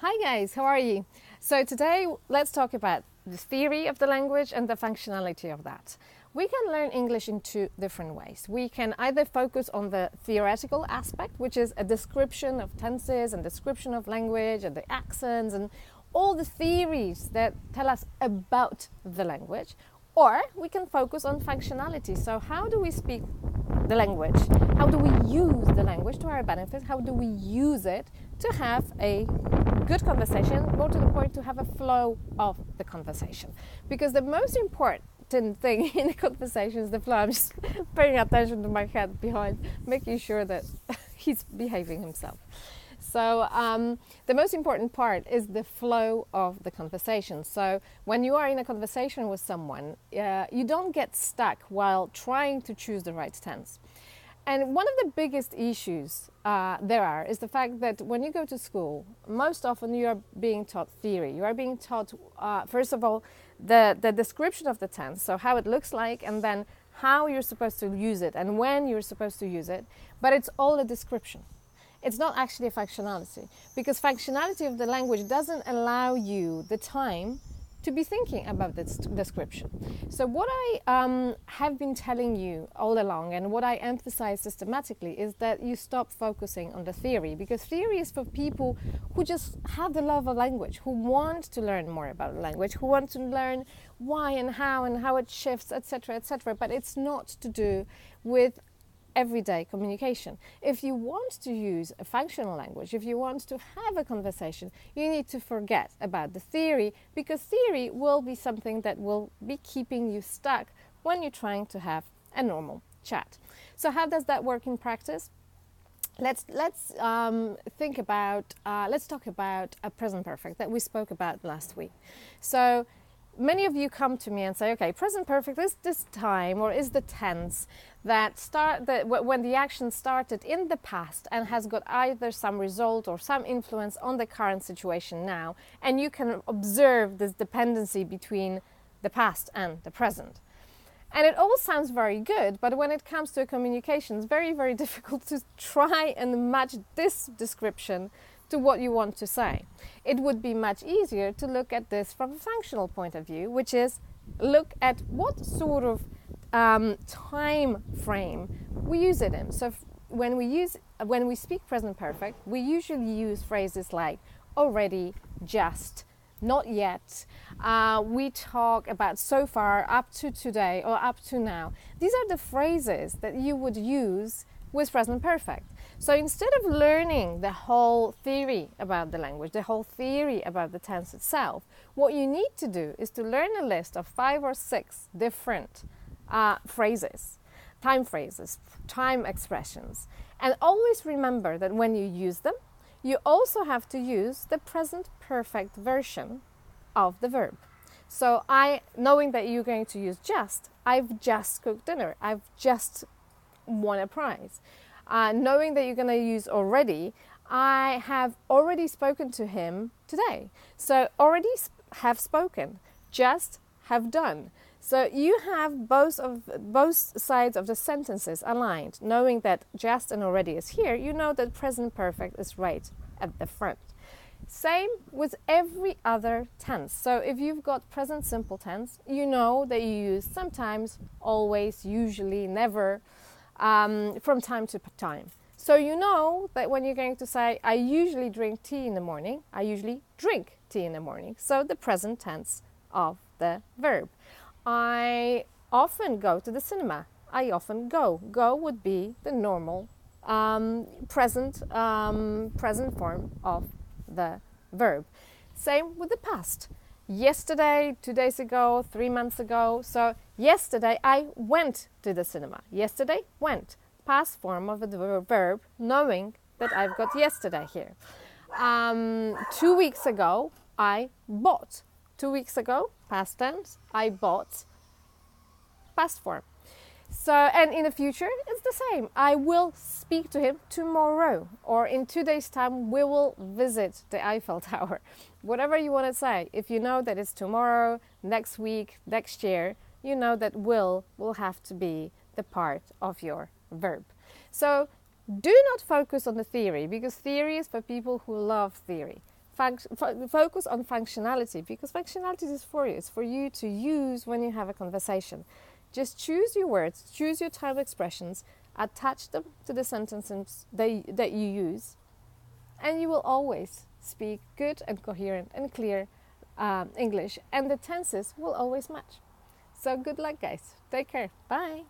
Hi guys, how are you? So today let's talk about the theory of the language and the functionality of that. We can learn English in two different ways. We can either focus on the theoretical aspect, which is a description of tenses and description of language and the accents and all the theories that tell us about the language, or we can focus on functionality. So how do we speak the language? How do we use the language to our benefit? How do we use it to have a good conversation, more to the point, to have a flow of the conversation? Because the most important thing in a conversation is the flow. I'm just paying attention to my head behind, making sure that he's behaving himself. So the most important part is the flow of the conversation. So when you are in a conversation with someone, you don't get stuck while trying to choose the right tense. And one of the biggest issues is the fact that when you go to school, most often you are being taught theory. You are being taught, first of all, the description of the tense, so how it looks like, and then how you're supposed to use it and when you're supposed to use it. But it's all a description. It's not actually a functionality, because functionality of the language doesn't allow you the time to be thinking about this description. So what I have been telling you all along, and what I emphasize systematically, is that you stop focusing on the theory, because theory is for people who just have the love of language, who want to learn more about language, who want to learn why and how it shifts, etc., etc. But it's not to do with everyday communication. If you want to use a functional language, if you want to have a conversation, you need to forget about the theory, because theory will be something that will be keeping you stuck when you're trying to have a normal chat. So how does that work in practice? Let's talk about a present perfect that we spoke about last week. So many of you come to me and say, okay, present perfect is this time, or is the tense when the action started in the past and has got either some result or some influence on the current situation now, and you can observe this dependency between the past and the present. And it all sounds very good, but when it comes to communication, it's very, very difficult to try and match this description to what you want to say. It would be much easier to look at this from a functional point of view, which is look at what sort of time frame we use it in. So when we speak present perfect, we usually use phrases like already, just, not yet. We talk about so far, up to today, or up to now. These are the phrases that you would use with present perfect. So instead of learning the whole theory about the language, the whole theory about the tense itself, what you need to do is to learn a list of 5 or 6 different phrases, time expressions. And always remember that when you use them, you also have to use the present perfect version of the verb. So knowing that you're going to use just, I've just cooked dinner, I've just won a prize. Knowing that you're going to use already, I have already spoken to him today. So already have spoken, just have done. So you have both sides of the sentences aligned. Knowing that just and already is here, you know that present perfect is right at the front. Same with every other tense. So if you've got present simple tense, you know that you use sometimes, always, usually, never, from time to time. So you know that when you're going to say, I usually drink tea in the morning, I usually drink tea in the morning. So the present tense of the verb. I often go to the cinema. I often go. Go would be the normal present form of the verb. Same with the past. Yesterday, 2 days ago, 3 months ago. So yesterday I went to the cinema. Yesterday, went. Past form of the verb, knowing that I've got yesterday here. 2 weeks ago, I bought. 2 weeks ago, past tense, I bought. Past form. So, and in the future, it's the same. I will speak to him tomorrow, or in 2 days' time, we will visit the Eiffel Tower. Whatever you want to say, if you know that it's tomorrow, next week, next year, you know that will have to be the part of your verb. So do not focus on the theory, because theory is for people who love theory. focus on functionality, because functionality is for you. It's for you to use when you have a conversation. Just choose your words, choose your type of expressions, attach them to the sentences that you use, and you will always speak good and coherent and clear English, and the tenses will always match. So good luck, guys. Take care. Bye.